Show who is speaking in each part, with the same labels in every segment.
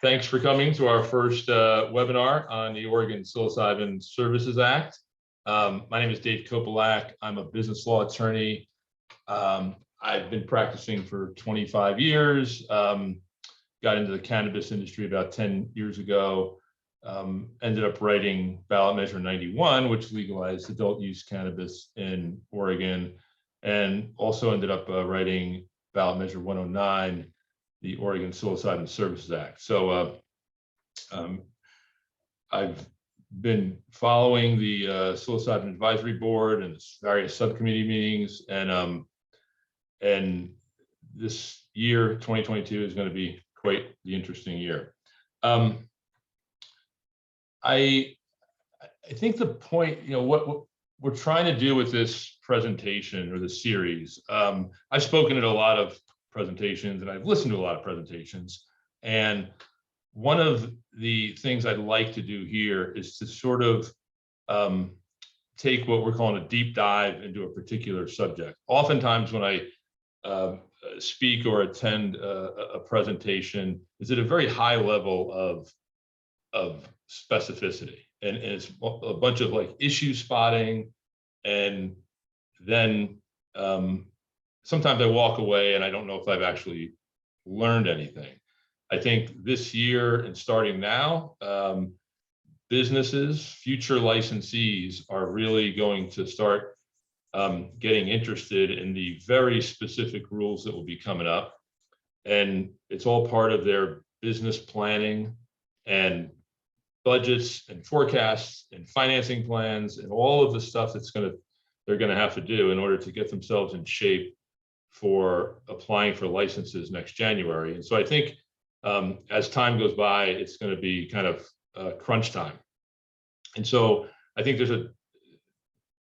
Speaker 1: Thanks for coming to our first webinar on the Oregon Psilocybin Services Act. My name is Dave Kopelak. I'm a business law attorney. I've been practicing for 25 years. Got into the cannabis industry about 10 years ago. Ended up writing Ballot Measure 91, which legalized adult use cannabis in Oregon, and also ended up writing Ballot Measure 109, the Oregon Psilocybin Services Act. So I've been following the Psilocybin Advisory Board and various subcommittee meetings, and this year, 2022, is going to be quite the interesting year. I think the point, what we're trying to do with this presentation or the series, I've spoken at a lot of presentations and I've listened to a lot of presentations, and one of the things I'd like to do here is to sort of take what we're calling a deep dive into a particular subject. Oftentimes when I speak or attend a presentation, it's at a very high level of specificity, and it's a bunch of like issue spotting, and then sometimes I walk away and I don't know if I've actually learned anything. I think this year and starting now, businesses, future licensees are really going to start getting interested in the very specific rules that will be coming up. And it's all part of their business planning and budgets and forecasts and financing plans and all of the stuff they're going to have to do in order to get themselves in shape for applying for licenses next January. And so I think as time goes by, it's going to be kind of crunch time. And so I think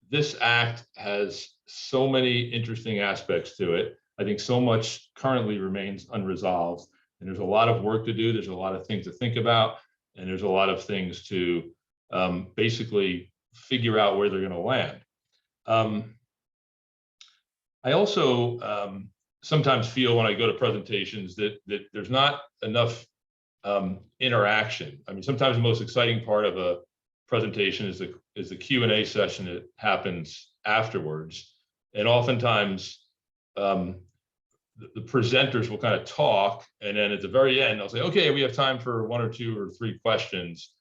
Speaker 1: this act has so many interesting aspects to it. I think so much currently remains unresolved, and there's a lot of work to do. There's a lot of things to think about, and there's a lot of things to basically figure out where they're going to land. I also sometimes feel when I go to presentations that there's not enough interaction. I mean, sometimes the most exciting part of a presentation is the Q&A session that happens afterwards, and oftentimes the presenters will kind of talk, and then at the very end they'll say, okay, we have time for 1 or 2 or 3 questions,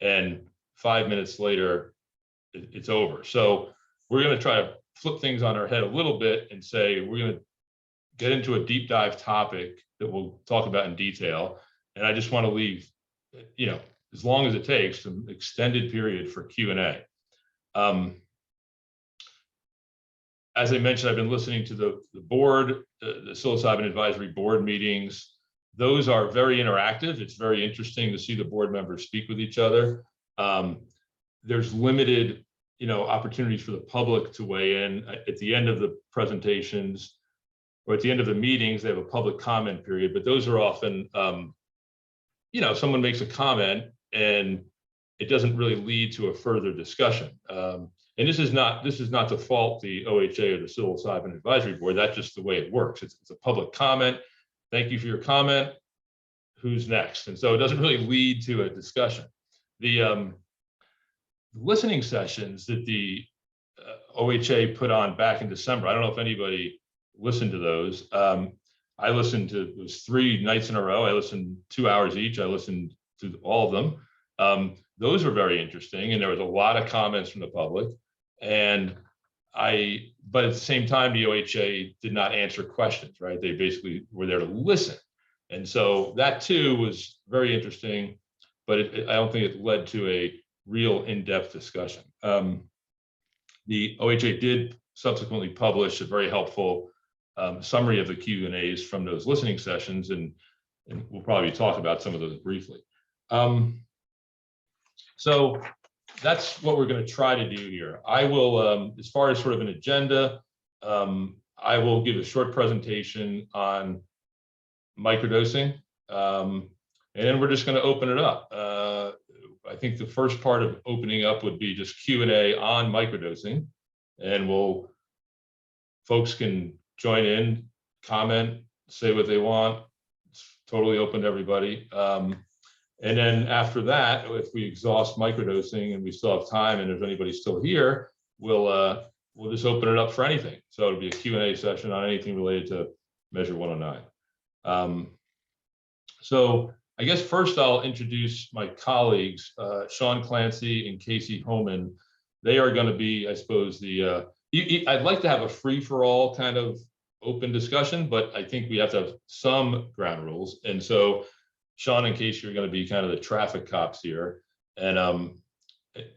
Speaker 1: and 5 minutes later it's over. So we're going to try to flip things on our head a little bit and say we're going to get into a deep dive topic that we'll talk about in detail, and I just want to leave, as long as it takes, some extended period for Q&A. As I mentioned, I've been listening to the board, the Psilocybin Advisory Board meetings. Those are very interactive. It's very interesting to see the board members speak with each other. There's limited, opportunities for the public to weigh in. At the end of the presentations or at the end of the meetings, they have a public comment period, but those are often, someone makes a comment and it doesn't really lead to a further discussion. And this is not to fault the OHA or the Psilocybin Advisory Board. That's just the way it works. It's a public comment. Thank you for your comment. Who's next? And so it doesn't really lead to a discussion. The listening sessions that the OHA put on back in December, I don't know if anybody listened to those. I listened to those 3 nights in a row. I listened 2 hours each. I listened to all of them. Those were very interesting, and there was a lot of comments from the public. But at the same time, the OHA did not answer questions, right? They basically were there to listen. And so that too was very interesting, but I don't think it led to a real in-depth discussion. The OHA did subsequently publish a very helpful summary of the Q&As from those listening sessions, and we'll probably talk about some of those briefly. So that's what we're going to try to do here. I will, as far as sort of an agenda, I will give a short presentation on microdosing, and then we're just going to open it up. I think the first part of opening up would be just Q&A on microdosing, and folks can join in, comment, say what they want. It's totally open to everybody. And then after that, if we exhaust microdosing and we still have time and there's anybody still here, we'll just open it up for anything. So it'll be a Q&A session on anything related to Measure 109. So I guess first I'll introduce my colleagues, Sean Clancy and Casey Homan. They are going to be, I suppose, I'd like to have a free-for-all kind of open discussion, but I think we have to have some ground rules. And so Sean and Casey are going to be kind of the traffic cops here, and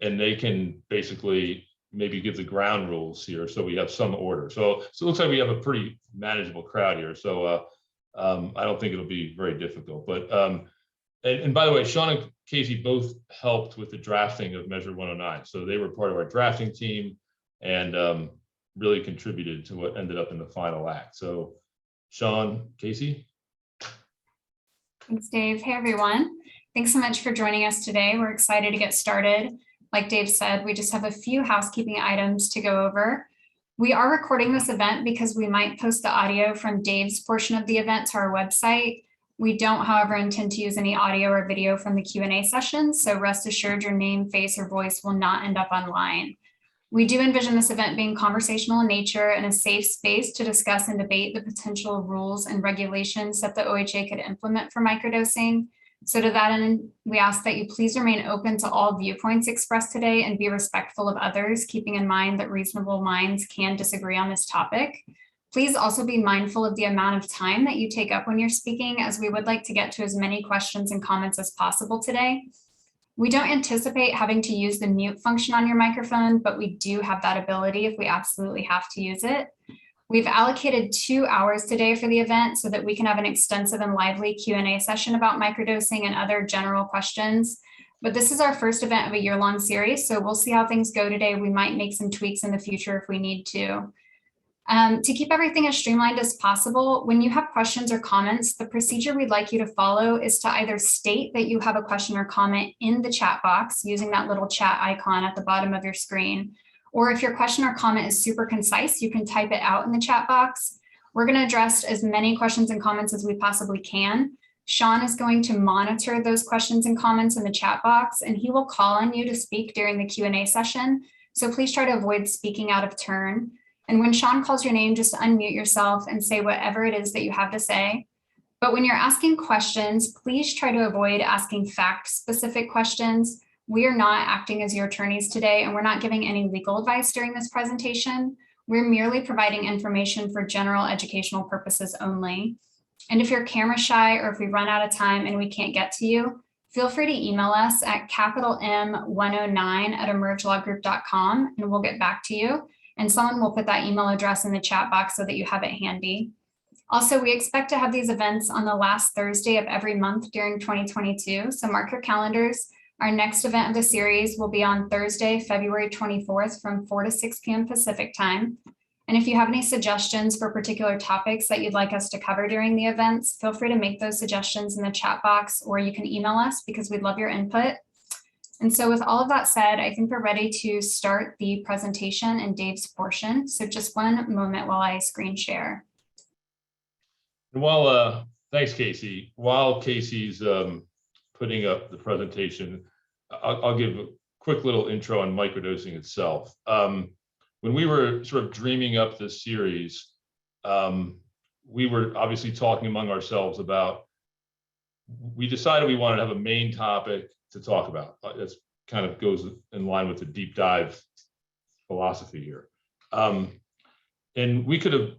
Speaker 1: they can basically maybe give the ground rules here, so we have some order. So it looks like we have a pretty manageable crowd here. So I don't think it'll be very difficult. But and by the way, Sean and Casey both helped with the drafting of Measure 109. So they were part of our drafting team and really contributed to what ended up in the final act. So Sean, Casey.
Speaker 2: Thanks, Dave. Hey, everyone. Thanks so much for joining us today. We're excited to get started. Like Dave said, we just have a few housekeeping items to go over. We are recording this event because we might post the audio from Dave's portion of the event to our website. We don't, however, intend to use any audio or video from the Q&A session, so rest assured your name, face, or voice will not end up online. We do envision this event being conversational in nature and a safe space to discuss and debate the potential rules and regulations that the OHA could implement for microdosing. So to that end, we ask that you please remain open to all viewpoints expressed today and be respectful of others, keeping in mind that reasonable minds can disagree on this topic. Please also be mindful of the amount of time that you take up when you're speaking, as we would like to get to as many questions and comments as possible today. We don't anticipate having to use the mute function on your microphone, but we do have that ability if we absolutely have to use it. We've allocated 2 hours today for the event so that we can have an extensive and lively Q&A session about microdosing and other general questions. But this is our first event of a year-long series, so we'll see how things go today. We might make some tweaks in the future if we need to. To keep everything as streamlined as possible, when you have questions or comments, the procedure we'd like you to follow is to either state that you have a question or comment in the chat box using that little chat icon at the bottom of your screen. Or if your question or comment is super concise, you can type it out in the chat box. We're going to address as many questions and comments as we possibly can. Sean is going to monitor those questions and comments in the chat box, and he will call on you to speak during the Q&A session. So please try to avoid speaking out of turn. And when Sean calls your name, just unmute yourself and say whatever it is that you have to say. But when you're asking questions, please try to avoid asking fact-specific questions. We are not acting as your attorneys today, and we're not giving any legal advice during this presentation. We're merely providing information for general educational purposes only. And if you're camera shy or if we run out of time and we can't get to you, feel free to email us at capitalm109@emergelawgroup.com and we'll get back to you. And someone will put that email address in the chat box so that you have it handy. Also, we expect to have these events on the last Thursday of every month during 2022. So mark your calendars. Our next event of the series will be on Thursday, February 24th from 4 to 6 p.m. Pacific time. And if you have any suggestions for particular topics that you'd like us to cover during the events, feel free to make those suggestions in the chat box, or you can email us because we'd love your input. And so with all of that said, I think we're ready to start the presentation in Dave's portion. So just one moment while I screen share.
Speaker 1: While, thanks, Casey. While Casey's putting up the presentation, I'll give a quick little intro on microdosing itself. When we were sort of dreaming up this series, we were obviously talking among ourselves about, we decided we wanted to have a main topic to talk about. That kind of goes in line with the deep dive philosophy here. And we could have,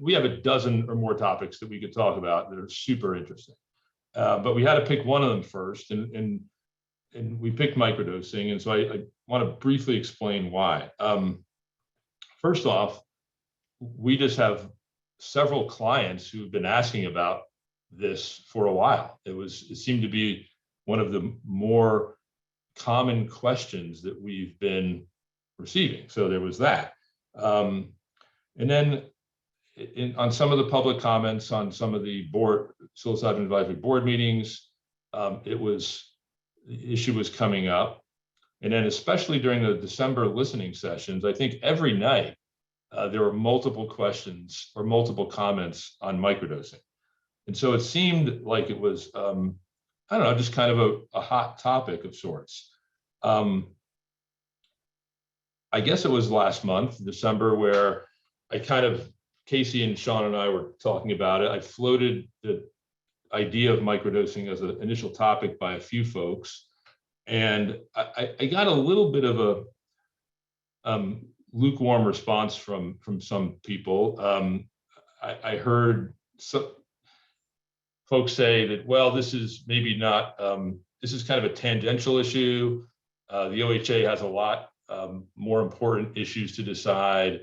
Speaker 1: we have a dozen or more topics that we could talk about that are super interesting. But we had to pick one of them first, and we picked microdosing. And so I want to briefly explain why. First off, we just have several clients who've been asking about this for a while. It seemed to be one of the more common questions that we've been receiving. So there was that. And then on some of the public comments on some of the psilocybin advisory board meetings, the issue was coming up. And then especially during the December listening sessions, I think every night there were multiple questions or multiple comments on microdosing. And so it seemed like it was I don't know, just kind of a hot topic of sorts. I guess it was last month, December, where Casey and Sean and I were talking about it. I floated the idea of microdosing as an initial topic by a few folks. And I got a little bit of a lukewarm response from some people. I heard some folks say that, well, this is maybe not, this is kind of a tangential issue. The OHA has a lot more important issues to decide.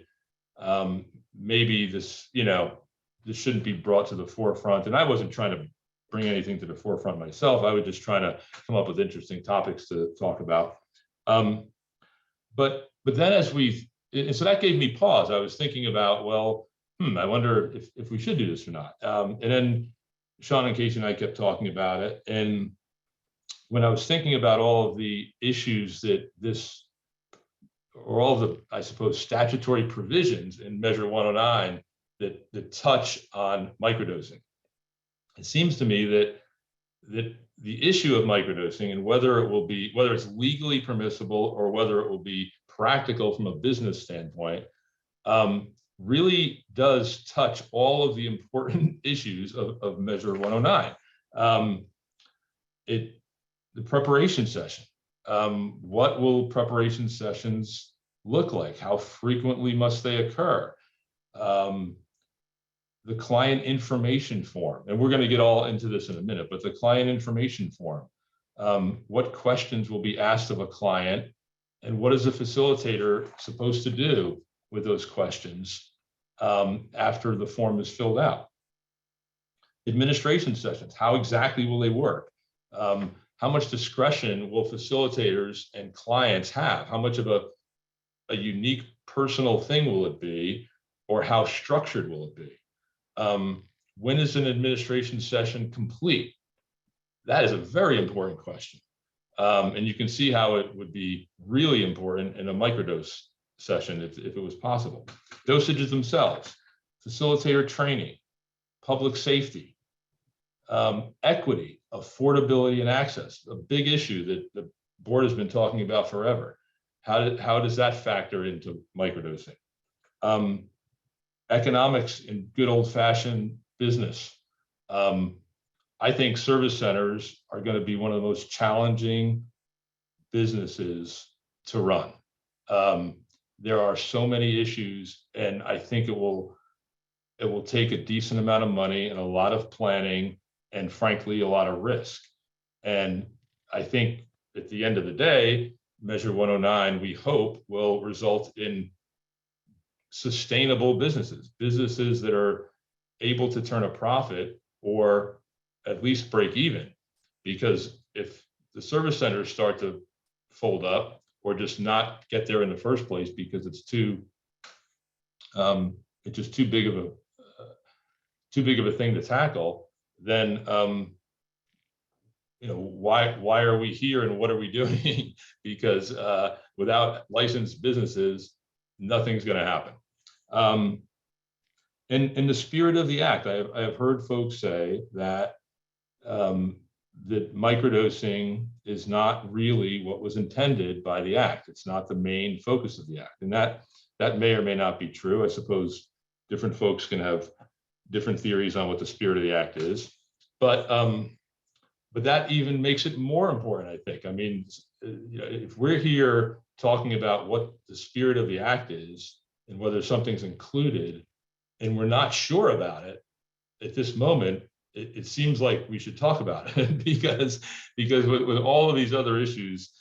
Speaker 1: Maybe this, this shouldn't be brought to the forefront. And I wasn't trying to bring anything to the forefront myself. I was just trying to come up with interesting topics to talk about. But then so that gave me pause. I was thinking about, well, I wonder if we should do this or not. And then Sean and Casey and I kept talking about it. And when I was thinking about all of the issues that or all the, I suppose, statutory provisions in Measure 109 that touch on microdosing, it seems to me that the issue of microdosing and whether it's legally permissible or whether it will be practical from a business standpoint, really does touch all of the important issues of Measure 109. The preparation session. What will preparation sessions look like? How frequently must they occur? The client information form, and we're going to get all into this in a minute, but the client information form, what questions will be asked of a client, and what is a facilitator supposed to do with those questions after the form is filled out? Administration sessions, how exactly will they work? How much discretion will facilitators and clients have? How much of a unique personal thing will it be, or how structured will it be? When is an administration session complete? That is a very important question. And you can see how it would be really important in a microdose session if it was possible. Dosages themselves, facilitator training, public safety, equity, affordability, and access, a big issue that the board has been talking about forever. How does that factor into microdosing? Economics in good old-fashioned business. I think service centers are going to be one of the most challenging businesses to run. There are so many issues, and I think it will take a decent amount of money and a lot of planning, and frankly, a lot of risk. And I think at the end of the day, Measure 109, we hope, will result in sustainable businesses that are able to turn a profit or at least break even. Because if the service centers start to fold up or just not get there in the first place because it's just too big of a thing to tackle, then why are we here and what are we doing? Because without licensed businesses, nothing's going to happen. In the spirit of the act, I have heard folks say that that microdosing is not really what was intended by the act. It's not the main focus of the act, and that may or may not be true. I suppose different folks can have different theories on what the spirit of the act is, but that even makes it more important, I think. I mean, if we're here talking about what the spirit of the act is and whether something's included, and we're not sure about it at this moment, it seems like we should talk about it because with all of these other issues,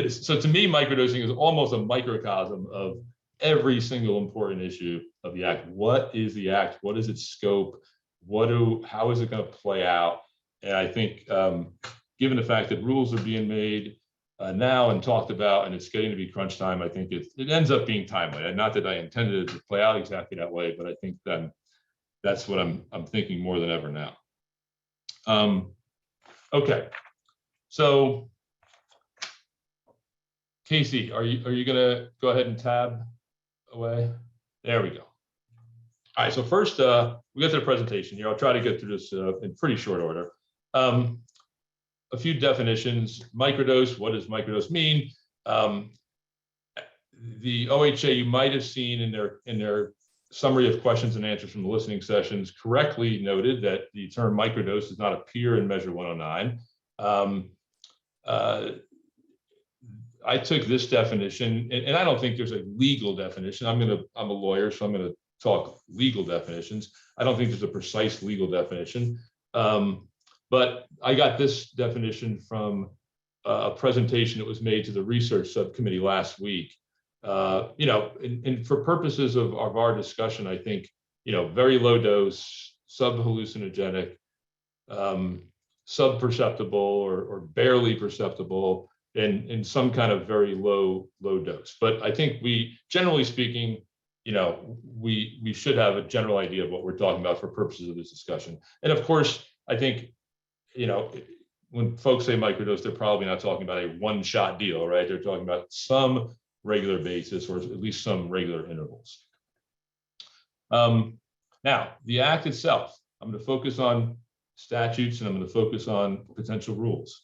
Speaker 1: so to me, microdosing is almost a microcosm of every single important issue of the act. What is the act? What is its scope? How is it going to play out? And I think, given the fact that rules are being made now and talked about, and it's getting to be crunch time, I think it ends up being timely. Not that I intended it to play out exactly that way, but I think that's what I'm thinking more than ever now. Okay, so Casey, are you gonna go ahead and tab away? There we go. All right, so first we get to the presentation here. I'll try to get through this in pretty short order. a few definitions. Microdose, what does microdose mean? The OHA, you might have seen in their summary of questions and answers from the listening sessions, correctly noted that the term microdose does not appear in Measure 109. I took this definition, and I don't think there's a legal definition. I'm a lawyer, so I'm gonna talk legal definitions. I don't think there's a precise legal definition, but I got this definition from a presentation that was made to the research subcommittee last week. And for purposes of our discussion, I think, very low dose, sub-hallucinogenic, sub-perceptible or barely perceptible, and in some kind of very low dose. But I think generally speaking, we should have a general idea of what we're talking about for purposes of this discussion. And of course, I think, when folks say microdose, they're probably not talking about a one-shot deal, right? They're talking about some regular basis, or at least some regular intervals. Now, the Act itself, I'm going to focus on statutes and I'm going to focus on potential rules.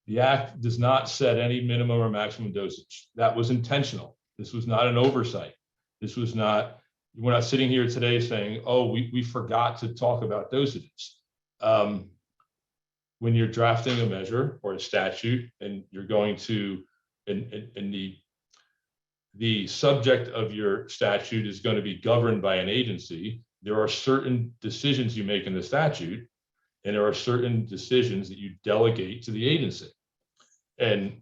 Speaker 1: The Act does not set any minimum or maximum dosage. That was intentional. This was not an oversight. This was not, we're not sitting here today saying, oh, we forgot to talk about dosages. When you're drafting a measure or a statute and you're going to, and the subject of your statute is going to be governed by an agency, there are certain decisions you make in the statute, and there are certain decisions that you delegate to the agency. And,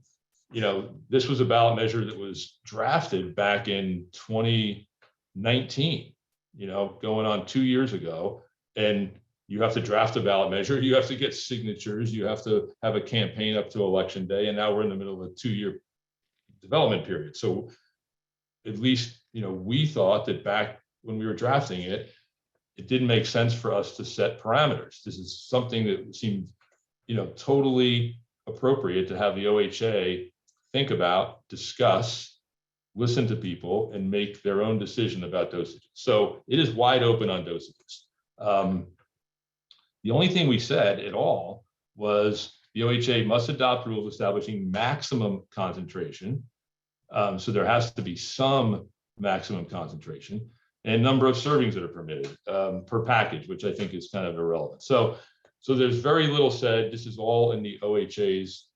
Speaker 1: this was a ballot measure that was drafted back in 2019, going on 2 years ago. And you have to draft a ballot measure, you have to get signatures, you have to have a campaign up to election day. And now we're in the middle of a 2-year development period. So at least, we thought that back when we were drafting it, it didn't make sense for us to set parameters. This is something that seemed, totally appropriate to have the OHA think about, discuss, listen to people, and make their own decision about dosages. So it is wide open on dosages. The only thing we said at all was the OHA must adopt rules establishing maximum concentration. So there has to be some maximum concentration and number of servings that are permitted per package, which I think is kind of irrelevant. So there's very little said. This is all in the OHA's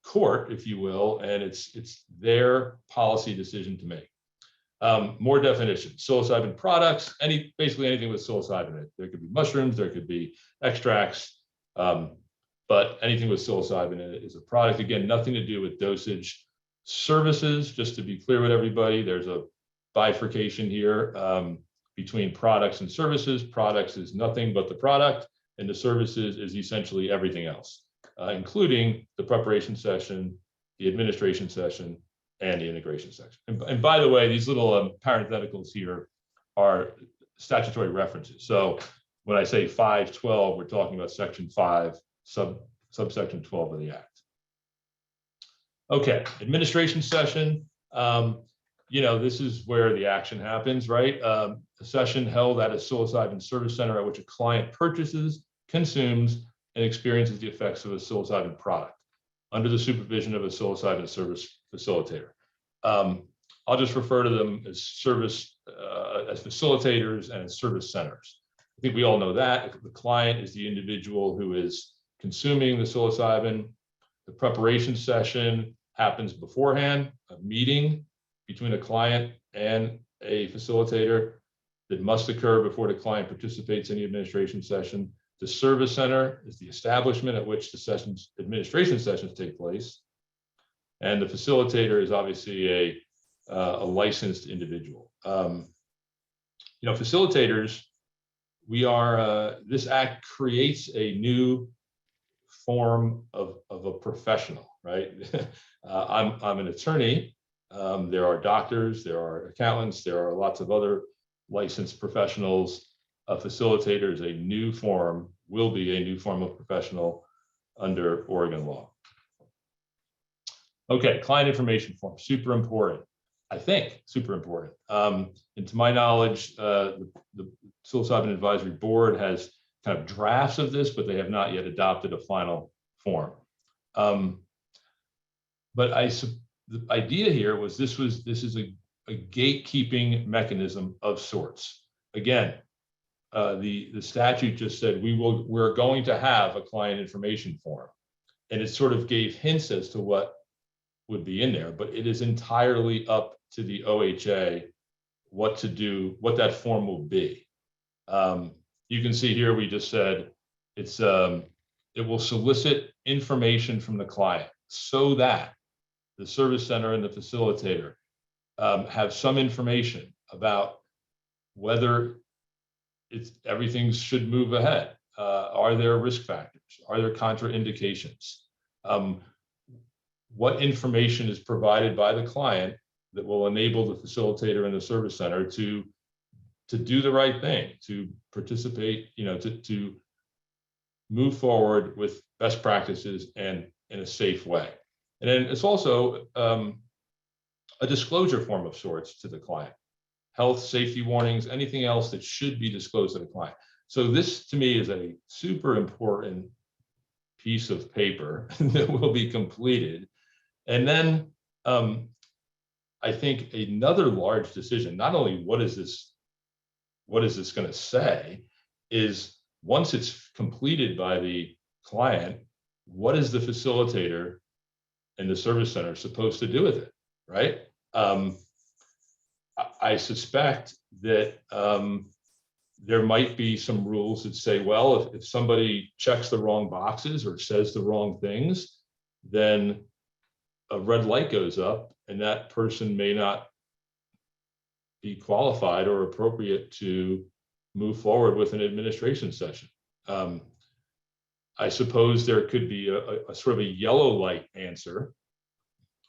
Speaker 1: court, if you will, and it's their policy decision to make. More definitions: psilocybin products, basically anything with psilocybin in it. There could be mushrooms, there could be extracts, but anything with psilocybin in it is a product. Again, nothing to do with dosage. Services, just to be clear with everybody, there's a bifurcation here between products and services. Products is nothing but the product, and the services is essentially everything else, including the preparation session, the administration session, and the integration section. And by the way, these little parentheticals here are statutory references. So when I say 512, we're talking about section 5, subsection 12 of the Act. Okay, administration session. This is where the action happens, right? A session held at a psilocybin service center at which a client purchases, consumes, and experiences the effects of a psilocybin product under the supervision of a psilocybin service facilitator. I'll just refer to them as as facilitators and as service centers. I think we all know that. The client is the individual who is consuming the psilocybin. The preparation session happens beforehand, a meeting between a client and a facilitator that must occur before the client participates in the administration session. The service center is the establishment at which the administration sessions take place. And the facilitator is obviously a licensed individual. Facilitators, this Act creates a new form of a professional, right? I'm an attorney. There are doctors, there are accountants, there are lots of other licensed professionals. A facilitator is a new form, will be a new form of professional under Oregon law. Okay, client information form, super important. I think super important. And to my knowledge, the Psilocybin Advisory Board has kind of drafts of this, but they have not yet adopted a final form. But the idea here was this is a gatekeeping mechanism of sorts. Again, the statute just said we're going to have a client information form, and it sort of gave hints as to what would be in there, but it is entirely up to the OHA what to do, what that form will be. You can see here we just said it will solicit information from the client so that the service center and the facilitator have some information about whether everything should move ahead. Are there risk factors? Are there contraindications? What information is provided by the client that will enable the facilitator and the service center to do the right thing, to participate, to move forward with best practices and in a safe way. And then it's also a disclosure form of sorts to the client. Health, safety warnings, anything else that should be disclosed to the client. So this, to me, is a super important piece of paper that will be completed. And then I think another large decision, not only what is this going to say, is once it's completed by the client, what is the facilitator and the service center supposed to do with it, right? I suspect that there might be some rules that say, well, if somebody checks the wrong boxes or says the wrong things, then a red light goes up and that person may not be qualified or appropriate to move forward with an administration session. I suppose there could be a sort of a yellow light answer.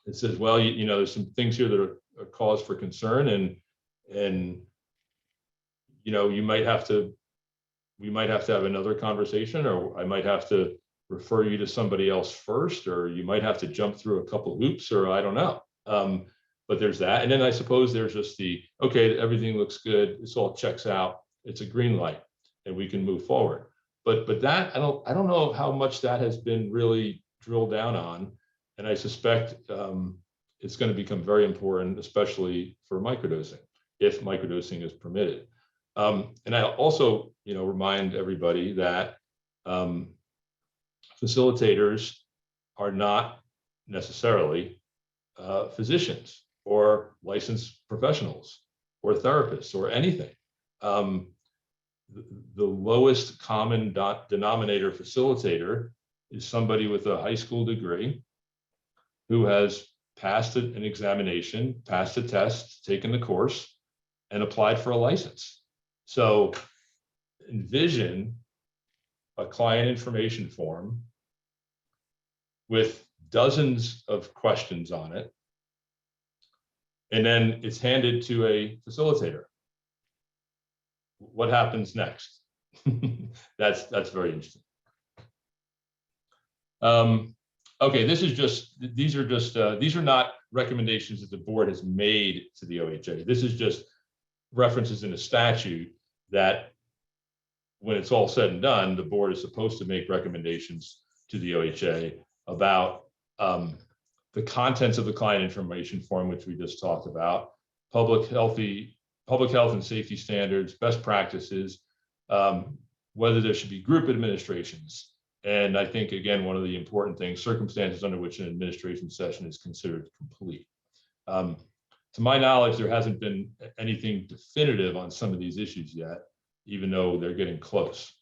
Speaker 1: It says, well, there's some things here that are a cause for concern, and we might have to have another conversation, or I might have to refer you to somebody else first, or you might have to jump through a couple hoops, or I don't know. But there's that. And then I suppose there's just okay, everything looks good. This all checks out. It's a green light and we can move forward. But that, I don't know how much that has been really drilled down on. And I suspect it's going to become very important, especially for microdosing, if microdosing is permitted. And I also, remind everybody that facilitators are not necessarily physicians or licensed professionals or therapists or anything. The lowest common denominator facilitator is somebody with a high school degree who has passed an examination, passed a test, taken the course, and applied for a license. So envision a client information form with dozens of questions on it, and then it's handed to a facilitator. What happens next? That's very interesting. Okay, these are not recommendations that the board has made to the OHA. This is just references in a statute that when it's all said and done, the board is supposed to make recommendations to the OHA about the contents of the client information form, which we just talked about, public health and safety standards, best practices, whether there should be group administrations. And I think, again, one of the important things, circumstances under which an administration session is considered complete. To my knowledge, there hasn't been anything definitive on some of these issues yet, even though they're getting close.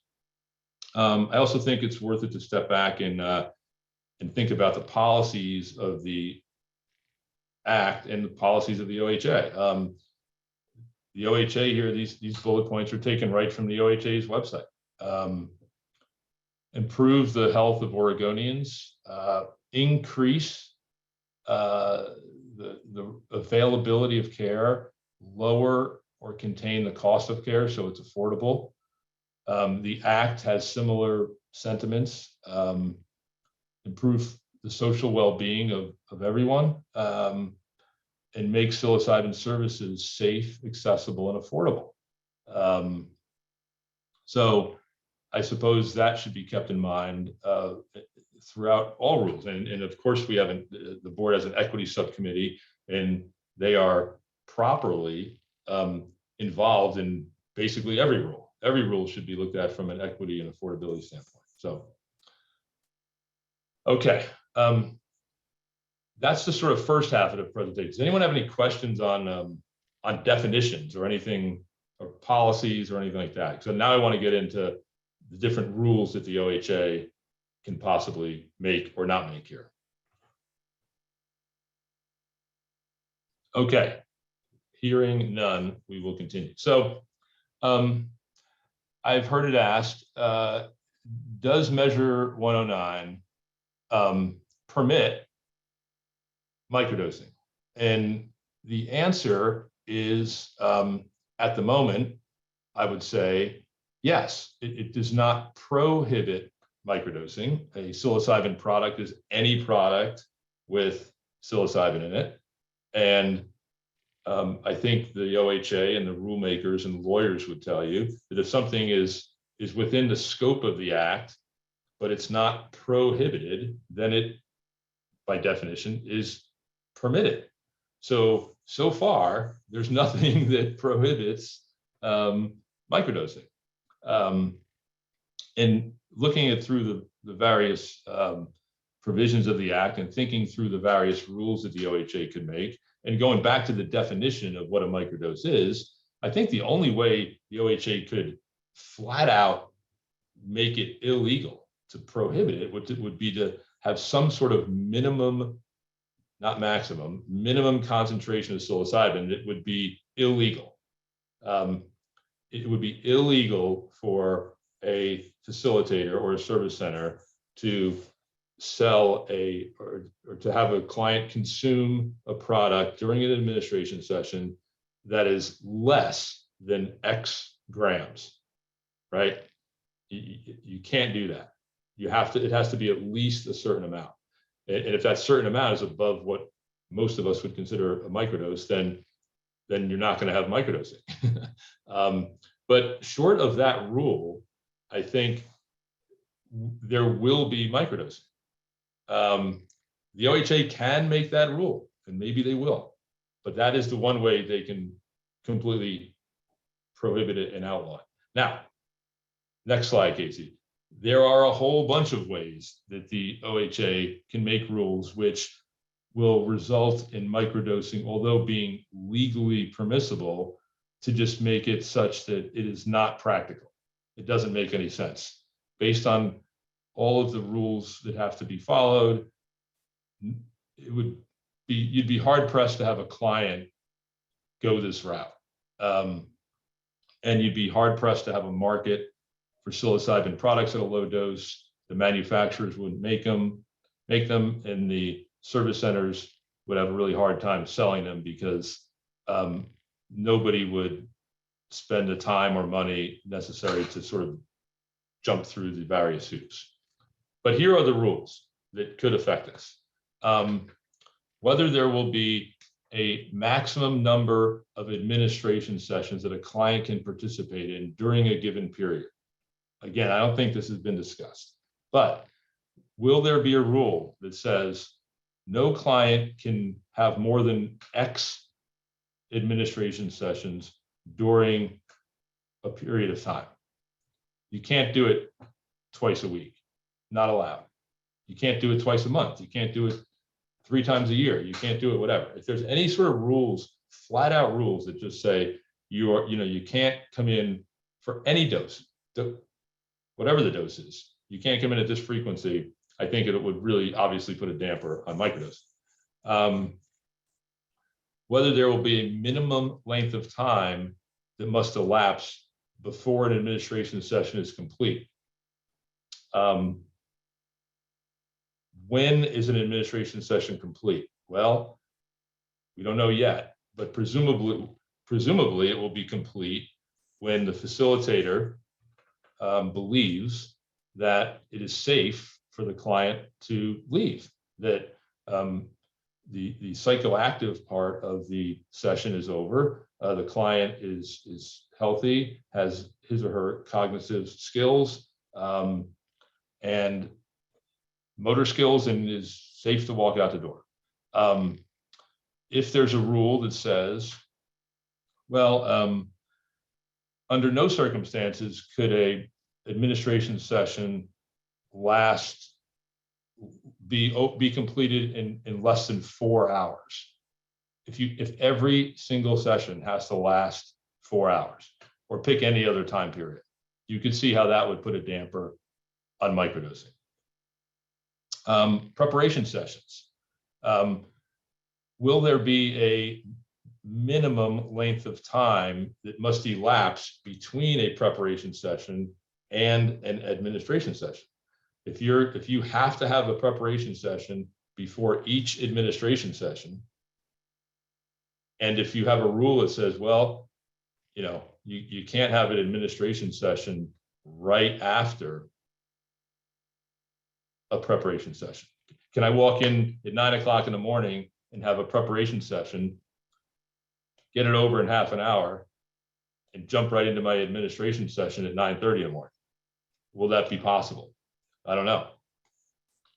Speaker 1: I also think it's worth it to step back and think about the policies of the Act and the policies of the OHA. The OHA here, these bullet points are taken right from the OHA's website. Improve the health of Oregonians, increase the availability of care, lower or contain the cost of care so it's affordable. The Act has similar sentiments, improve the social well-being of everyone, and make psilocybin services safe, accessible, and affordable. So I suppose that should be kept in mind throughout all rules. And of course, we have the board has an equity subcommittee, and they are properly involved in basically every rule. Every rule should be looked at from an equity and affordability standpoint. So, okay. That's the sort of first half of the presentation. Does anyone have any questions on definitions or anything, or policies or anything like that? So now I want to get into the different rules that the OHA can possibly make or not make here. Okay, hearing none, we will continue. So I've heard it asked, does Measure 109 permit microdosing? And the answer is, at the moment, I would say yes. It does not prohibit microdosing. A psilocybin product is any product with psilocybin in it. And I think the OHA and the rule makers and lawyers would tell you that if something is within the scope of the act, but it's not prohibited, then it, by definition, is permitted. So far, there's nothing that prohibits microdosing. And looking at through the various provisions of the act and thinking through the various rules that the OHA could make, and going back to the definition of what a microdose is, I think the only way the OHA could flat out make it illegal to prohibit it would be to have some sort of minimum, not maximum, minimum concentration of psilocybin that would be illegal. It would be illegal for a facilitator or a service center to sell or to have a client consume a product during an administration session that is less than X grams, right? You can't do that. You have to, it has to be at least a certain amount. And if that certain amount is above what most of us would consider a microdose, then you're not going to have microdosing. But short of that rule, I think there will be microdosing. The OHA can make that rule, and maybe they will, but that is the one way they can completely prohibit it and outlaw it. Now, next slide, Casey. There are a whole bunch of ways that the OHA can make rules which will result in microdosing, although being legally permissible, to just make it such that it is not practical. It doesn't make any sense. Based on all of the rules that have to be followed, it would be, you'd be hard pressed to have a client go this route. And you'd be hard pressed to have a market for psilocybin products at a low dose. The manufacturers wouldn't make them, and the service centers would have a really hard time selling them because nobody would spend the time or money necessary to sort of jump through the various hoops. But here are the rules that could affect us. Whether there will be a maximum number of administration sessions that a client can participate in during a given period. Again, I don't think this has been discussed, but will there be a rule that says no client can have more than X administration sessions during a period of time? You can't do it twice a week, not allowed. You can't do it twice a month. You can't do it 3 times a year. You can't do it, whatever. If there's any sort of rules, flat out rules that just say you can't come in for any dose, whatever the dose is, you can't come in at this frequency, I think it would really obviously put a damper on microdose. Whether there will be a minimum length of time that must elapse before an administration session is complete. When is an administration session complete? Well, we don't know yet, but presumably it will be complete when the facilitator believes that it is safe for the client to leave, that the psychoactive part of the session is over, the client is healthy, has his or her cognitive skills, and motor skills and is safe to walk out the door. If there's a rule that says, well, under no circumstances could a administration session be completed in less than 4 hours. If every single session has to last 4 hours, or pick any other time period, you could see how that would put a damper on microdosing. Preparation sessions. Will there be a minimum length of time that must elapse between a preparation session and an administration session? If you have to have a preparation session before each administration session, and if you have a rule that says, well, you can't have an administration session right after a preparation session. Can I walk in at 9 o'clock in the morning and have a preparation session, get it over in half an hour, and jump right into my administration session at 9:30 in the morning? Will that be possible? I don't know.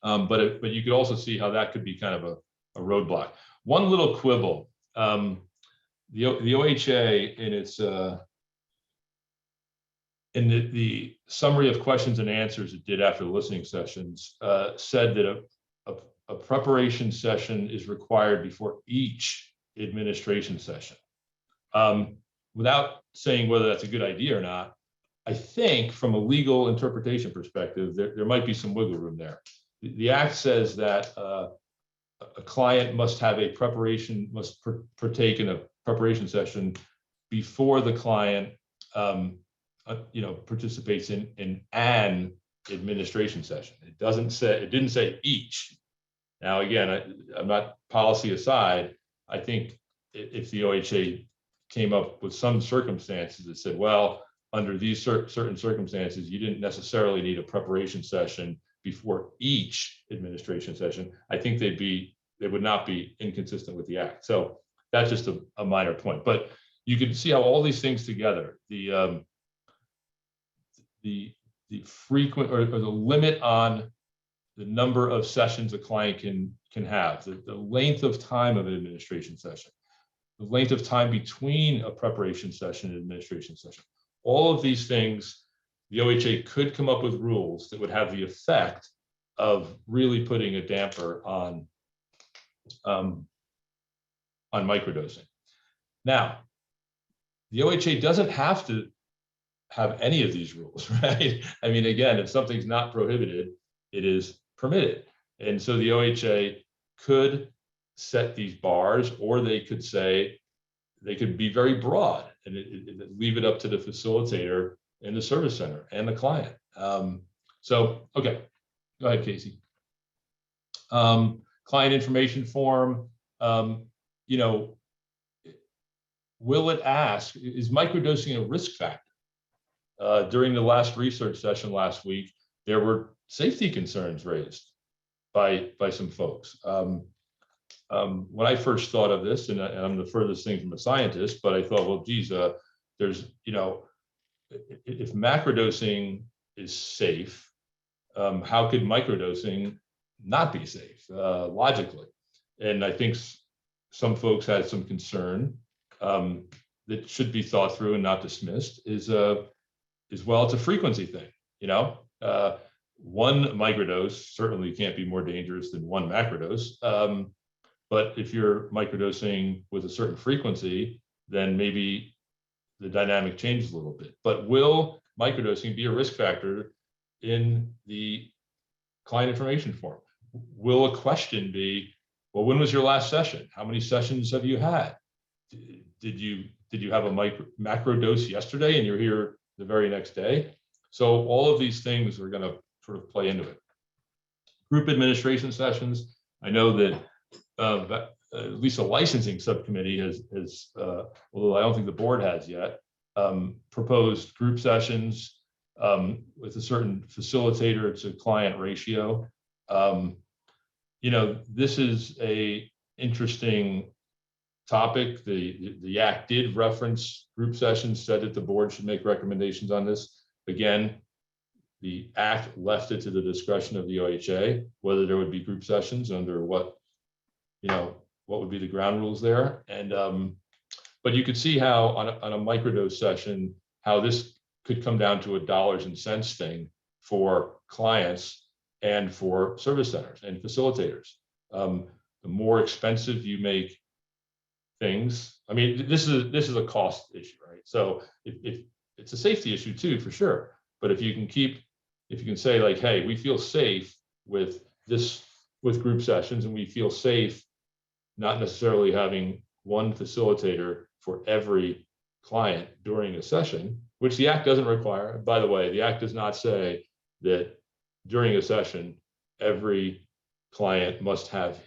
Speaker 1: But you could also see how that could be kind of a roadblock. One little quibble. The OHA in its in the summary of questions and answers it did after the listening sessions said that a preparation session is required before each administration session. Without saying whether that's a good idea or not, I think from a legal interpretation perspective, there might be some wiggle room there. The Act says that a client must have a preparation, must partake in a preparation session before the client participates in an administration session. It didn't say each. Now, again, I'm not policy aside. I think if the OHA came up with some circumstances that said, well, under these certain circumstances, you didn't necessarily need a preparation session before each administration session, I think they would not be inconsistent with the Act. So that's just a minor point. But you can see how all these things together, the frequent or the limit on the number of sessions a client can have, the length of time of an administration session, the length of time between a preparation session and administration session. All of these things, the OHA could come up with rules that would have the effect of really putting a damper on microdosing. Now, the OHA doesn't have to have any of these rules, right? I mean, again, if something's not prohibited, it is permitted. And so the OHA could set these bars, or they could say, they could be very broad and leave it up to the facilitator in the service center and the client. Okay, go ahead, Casey. Client information form, will it ask, is microdosing a risk factor? During the last research session last week, there were safety concerns raised by some folks. When I first thought of this, and I'm the furthest thing from a scientist, but I thought, well, geez, there's, if macrodosing is safe, how could microdosing not be safe logically? And I think some folks had some concern that should be thought through and not dismissed is well, it's a frequency thing, one microdose certainly can't be more dangerous than one macrodose. But if you're microdosing with a certain frequency, then maybe the dynamic changes a little bit. But will microdosing be a risk factor in the client information form? Will a question be, well, when was your last session? How many sessions have you had? Did you have a macro dose yesterday and you're here the very next day? So all of these things are going to sort of play into it. Group administration sessions. I know that at least a licensing subcommittee has although I don't think the board has yet, proposed group sessions with a certain facilitator to client ratio. This is a interesting topic. The Act did reference group sessions, said that the board should make recommendations on this. Again, The act left it to the discretion of the OHA, whether there would be group sessions under what would be the ground rules there. And, but you could see how on a microdose session, how this could come down to a dollars and cents thing for clients and for service centers and facilitators. The more expensive you make things, I mean, this is a cost issue, right? So if it's a safety issue too, for sure. But if you can say like, hey, we feel safe with this, with group sessions, and we feel safe not necessarily having one facilitator for every client during a session, which the act doesn't require. By the way, the act does not say that during a session, every client must have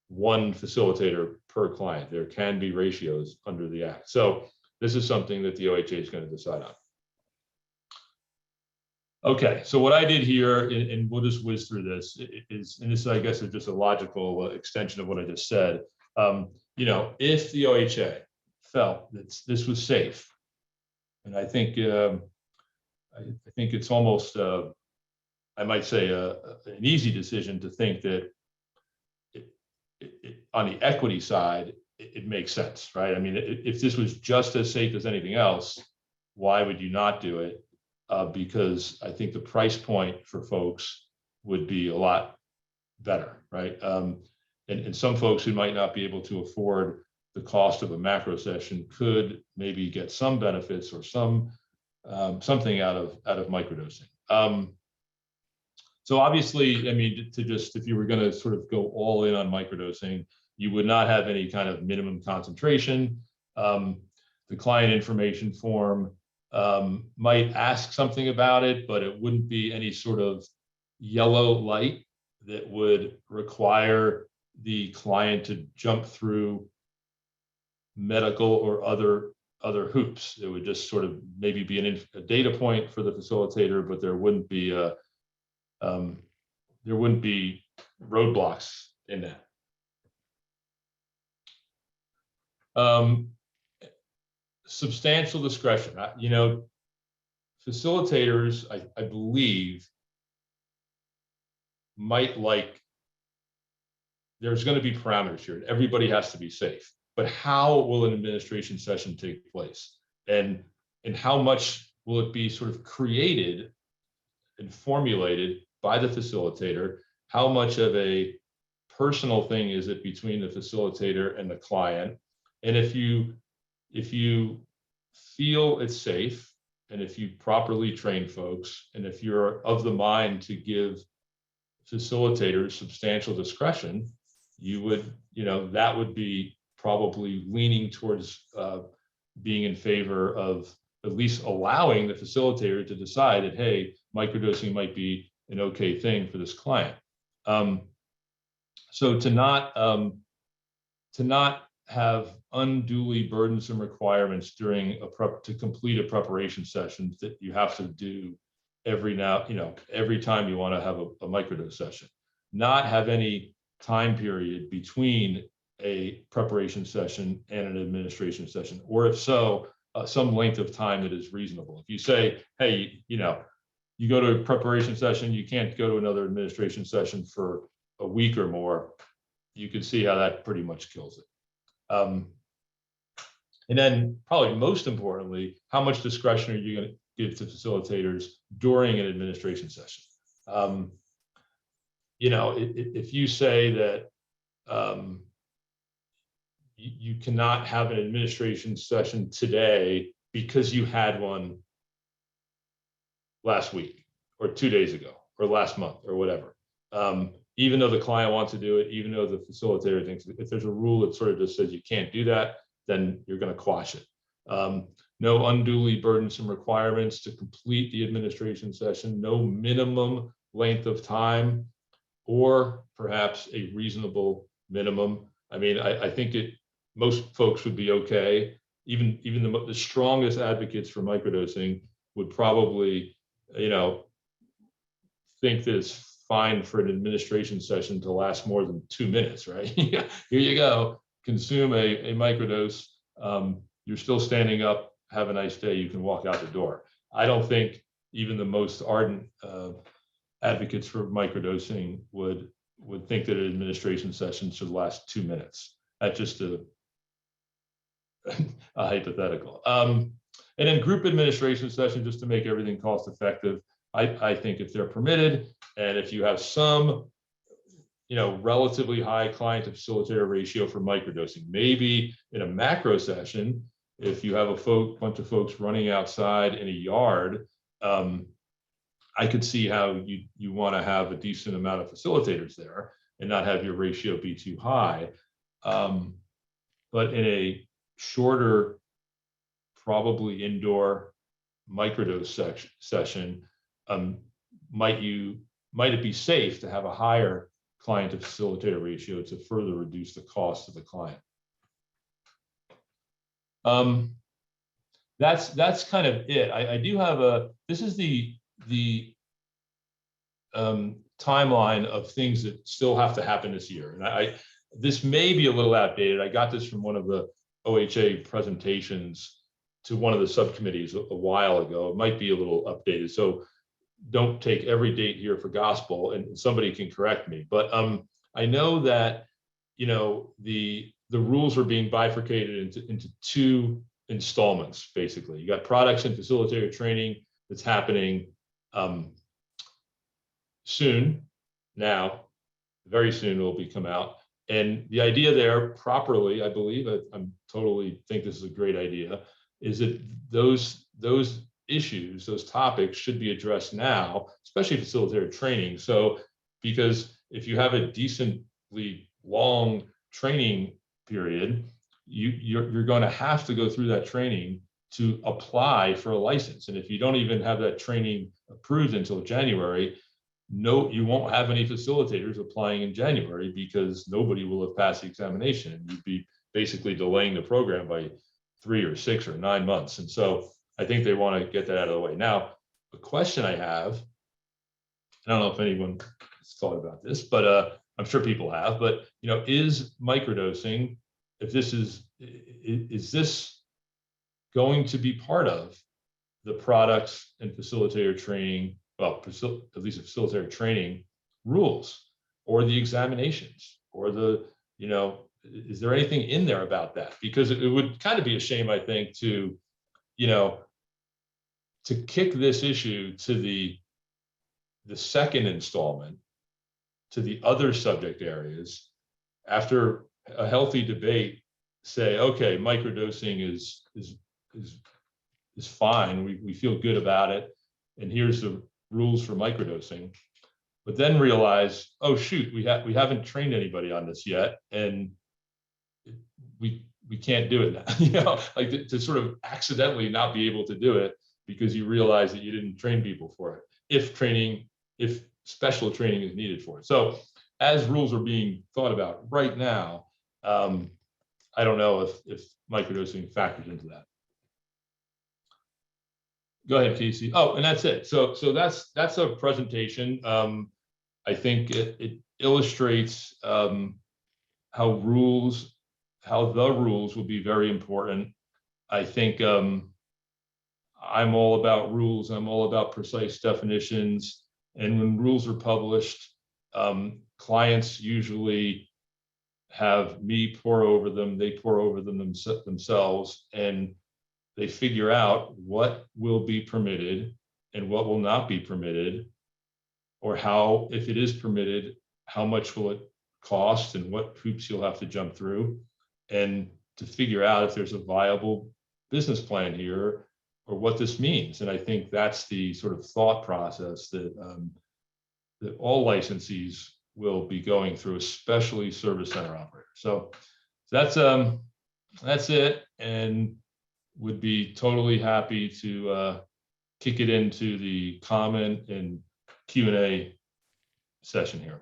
Speaker 1: one facilitator per client. There can be ratios under the act. So this is something that the OHA is going to decide on. Okay, so what I did here, and we'll just whiz through this, is, and this I guess is just a logical extension of what I just said. If the OHA felt that this was safe, and I think it's almost, I might say, an easy decision to think that on the equity side, it makes sense, right? I mean, if this was just as safe as anything else, why would you not do it? Because I think the price point for folks would be a lot better, right? And some folks who might not be able to afford the cost of a macro session could maybe get some benefits or something out of microdosing. So obviously, I mean, if you were going to sort of go all in on microdosing, you would not have any kind of minimum concentration. The client information form might ask something about it, but it wouldn't be any sort of yellow light that would require the client to jump through medical or other hoops. It would just sort of maybe be a data point for the facilitator, but there wouldn't be roadblocks in that. Substantial discretion. Facilitators, I believe, might like, there's going to be parameters here. Everybody has to be safe. But how will an administration session take place? And how much will it be sort of created and formulated by the facilitator? How much of a personal thing is it between the facilitator and the client? And if you feel it's safe, and if you properly train folks, and if you're of the mind to give facilitators substantial discretion, you would, that would be probably leaning towards being in favor of at least allowing the facilitator to decide that, hey, microdosing might be an okay thing for this client. So to not have unduly burdensome requirements during to complete a preparation session that you have to do every time you want to have a microdose session. Not have any time period between a preparation session and an administration session, or if so, some length of time that is reasonable. If you say, hey, you go to a preparation session, you can't go to another administration session for a week or more, you can see how that pretty much kills it. And then probably most importantly, how much discretion are you going to give to facilitators during an administration session? If you say that you cannot have an administration session today because you had one last week or 2 days ago or last month or whatever, even though the client wants to do it, even though the facilitator thinks, if there's a rule that sort of just says you can't do that, then you're going to quash it. No unduly burdensome requirements to complete the administration session, no minimum length of time, or perhaps a reasonable minimum. I mean, I think most folks would be okay. Even the strongest advocates for microdosing would probably, think that it's fine for an administration session to last more than 2 minutes, right? Here you go, consume a microdose. You're still standing up, have a nice day, you can walk out the door. I don't think even the most ardent advocates for microdosing would think that an administration session should last 2 minutes. That's just a hypothetical. And then group administration session, just to make everything cost effective. I think if they're permitted, and if you have some, relatively high client to facilitator ratio for microdosing, maybe in a macro session, if you have a bunch of folks running outside in a yard, I could see how you want to have a decent amount of facilitators there and not have your ratio be too high. But in a shorter, probably indoor microdose session, might it be safe to have a higher client to facilitator ratio to further reduce the cost of the client? That's kind of it. I do have this is the timeline of things that still have to happen this year. And this may be a little outdated. I got this from one of the OHA presentations to one of the subcommittees a while ago. It might be a little updated. So don't take every date here for gospel, and somebody can correct me. But I know that, the rules are being bifurcated into 2 installments, basically. You got products and facilitator training that's happening soon. Now, very soon it will come out. And the idea there, properly, I believe, I'm totally think this is a great idea, is that those issues, those topics should be addressed now, especially facilitator training. So, because if you have a decently long training period, you're going to have to go through that training to apply for a license. And if you don't even have that training approved until January, you won't have any facilitators applying in January because nobody will have passed the examination. You'd be basically delaying the program by 3 or 6 or 9 months. And so I think they want to get that out of the way. Now, the question I have, I don't know if anyone has thought about this, but I'm sure people have, but is microdosing, if this is this going to be part of the products and facilitator training, well, at least facilitator training rules, or the examinations, or the, is there anything in there about that? Because it would kind of be a shame, I think, to kick this issue to the second installment, to the other subject areas, after a healthy debate, say, okay, microdosing is fine. We feel good about it, and here's the rules for microdosing. But then realize, oh shoot, we haven't trained anybody on this yet, and we can't do it now. Like to sort of accidentally not be able to do it because you realize that you didn't train people for it, if special training is needed for it. So as rules are being thought about right now, I don't know if microdosing factors into that. Go ahead, Casey. Oh, and that's it. So that's a presentation. I think it illustrates how the rules will be very important. I think I'm all about rules. I'm all about precise definitions. And when rules are published, clients usually have me pour over them. They pour over them themselves, and they figure out what will be permitted and what will not be permitted, or how, if it is permitted, how much will it cost and what hoops you'll have to jump through, and to figure out if there's a viable business plan here or what this means. And I think that's the sort of thought process that all licensees will be going through, especially service center operators. So that's it, and would be totally happy to kick it into the comment and Q&A session here.